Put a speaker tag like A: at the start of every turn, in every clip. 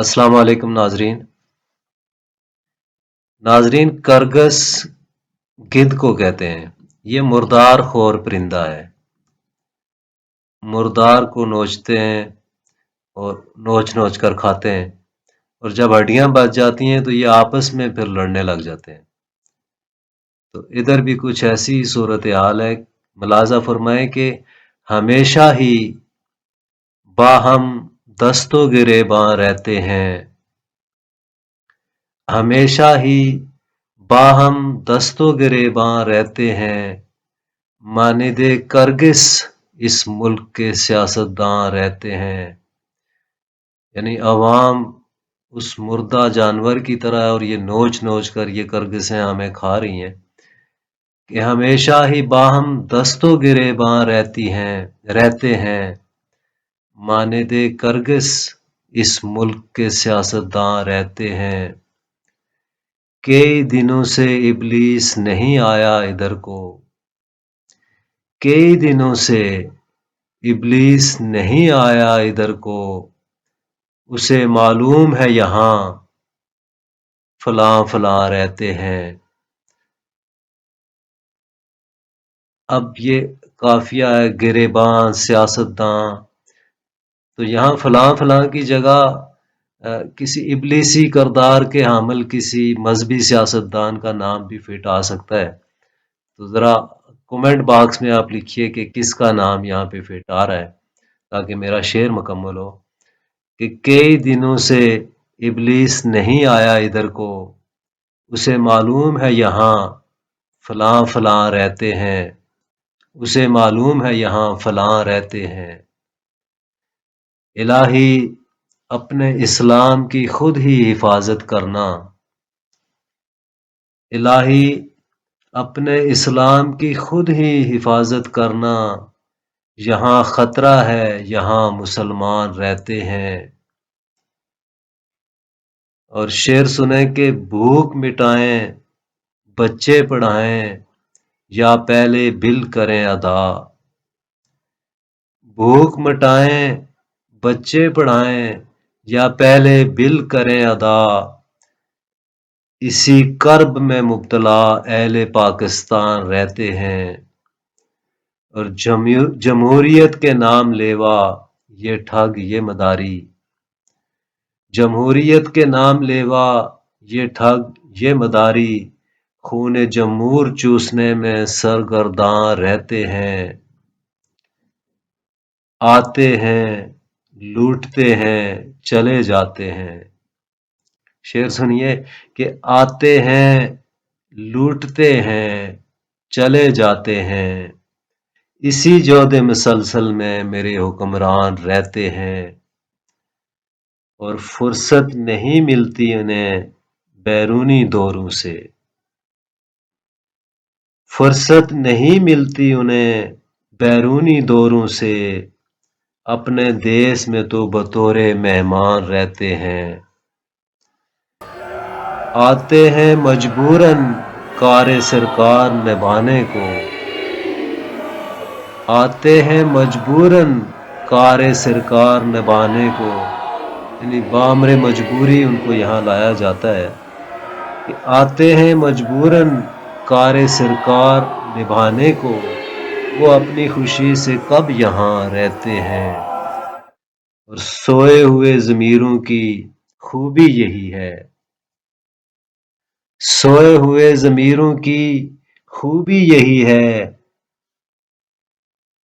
A: السلام علیکم ناظرین کرگس گدھ کو کہتے ہیں۔ یہ مردار خور پرندہ ہے، مردار کو نوچتے ہیں اور نوچ نوچ کر کھاتے ہیں، اور جب ہڈیاں بچ جاتی ہیں تو یہ آپس میں پھر لڑنے لگ جاتے ہیں۔ تو ادھر بھی کچھ ایسی صورتحال ہے، ملاحظہ فرمائیں کہ ہمیشہ ہی باہم دست و گریباں رہتے ہیں، ہمیشہ ہی باہم دست و گریباں رہتے ہیں، مانند کرگس اس ملک کے سیاستداں رہتے ہیں۔ یعنی عوام اس مردہ جانور کی طرح، اور یہ نوچ نوچ کر یہ کرگسیں ہمیں کھا رہی ہیں کہ ہمیشہ ہی باہم دست و گریباں رہتے ہیں، مانند کرگس اس ملک کے سیاستداں رہتے ہیں۔ کئی دنوں سے ابلیس نہیں آیا ادھر کو، کئی دنوں سے ابلیس نہیں آیا ادھر کو، اسے معلوم ہے یہاں فلاں فلاں رہتے ہیں۔ اب یہ قافیہ ہے گریباں سیاستداں، تو یہاں فلاں فلاں کی جگہ کسی ابلیسی کردار کے حامل کسی مذہبی سیاستدان کا نام بھی فٹ آ سکتا ہے۔ تو ذرا کومنٹ باکس میں آپ لکھیے کہ کس کا نام یہاں پہ فٹ آ رہا ہے، تاکہ میرا شعر مکمل ہو کہ کئی دنوں سے ابلیس نہیں آیا ادھر کو، اسے معلوم ہے یہاں فلاں فلاں رہتے ہیں، اسے معلوم ہے یہاں فلاں رہتے ہیں۔ الہی اپنے اسلام کی خود ہی حفاظت کرنا، الہی اپنے اسلام کی خود ہی حفاظت کرنا، یہاں خطرہ ہے یہاں مسلمان رہتے ہیں۔ اور شعر سنیں کہ بھوک مٹائیں بچے پڑھائیں یا پہلے بل کریں ادا، بھوک مٹائیں بچے پڑھائیں یا پہلے بل کریں ادا، اسی کرب میں مبتلا اہل پاکستان رہتے ہیں۔ اور جمہوریت کے نام لیوا یہ ٹھگ یہ مداری، جمہوریت کے نام لیوا یہ ٹھگ یہ مداری، خون جمہور چوسنے میں سرگرداں رہتے ہیں۔ آتے ہیں لوٹتے ہیں چلے جاتے ہیں۔ شعر سنیے کہ آتے ہیں لوٹتے ہیں چلے جاتے ہیں، اسی جود مسلسل میں میرے حکمران رہتے ہیں۔ اور فرصت نہیں ملتی انہیں بیرونی دوروں سے، فرصت نہیں ملتی انہیں بیرونی دوروں سے، اپنے دیس میں تو بطور مہمان رہتے ہیں۔ آتے ہیں مجبوراً کار سرکار نبھانے کو، آتے ہیں مجبوراً کار سرکار نبھانے کو، یعنی بامر مجبوری ان کو یہاں لایا جاتا ہے کہ آتے ہیں مجبوراً کار سرکار نبھانے کو، وہ اپنی خوشی سے کب یہاں رہتے ہیں۔ اور سوئے ہوئے ضمیروں کی خوبی یہی ہے، سوئے ہوئے ضمیروں کی خوبی یہی ہے،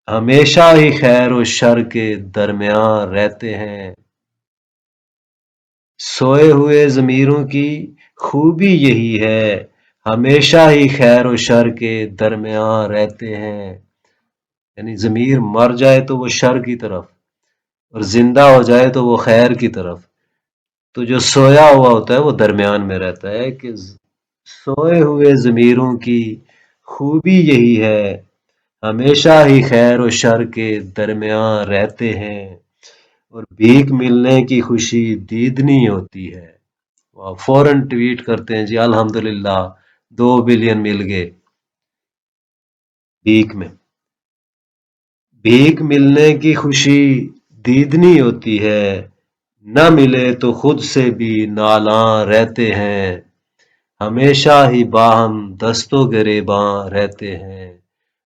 A: ہمیشہ ہی خیر و شر کے درمیان رہتے ہیں۔ سوئے ہوئے ضمیروں کی خوبی یہی ہے، ہمیشہ ہی خیر و شر کے درمیان رہتے ہیں۔ یعنی ضمیر مر جائے تو وہ شر کی طرف، اور زندہ ہو جائے تو وہ خیر کی طرف، تو جو سویا ہوا ہوتا ہے وہ درمیان میں رہتا ہے کہ سوئے ہوئے ضمیروں کی خوبی یہی ہے، ہمیشہ ہی خیر و شر کے درمیان رہتے ہیں، اور بھیک ملنے کی خوشی دیدنی ہوتی ہے۔ فوراً ٹویٹ کرتے ہیں جی الحمدللہ 2 بلین مل گئے بھیک میں۔ بھیک ملنے کی خوشی دیدنی ہوتی ہے، نہ ملے تو خود سے بھی نالاں رہتے ہیں، ہمیشہ ہی باہم دست و گریباں رہتے ہیں،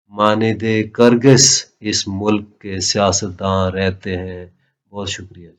A: ماند کرگس اس ملک کے سیاستداں رہتے ہیں۔ بہت شکریہ۔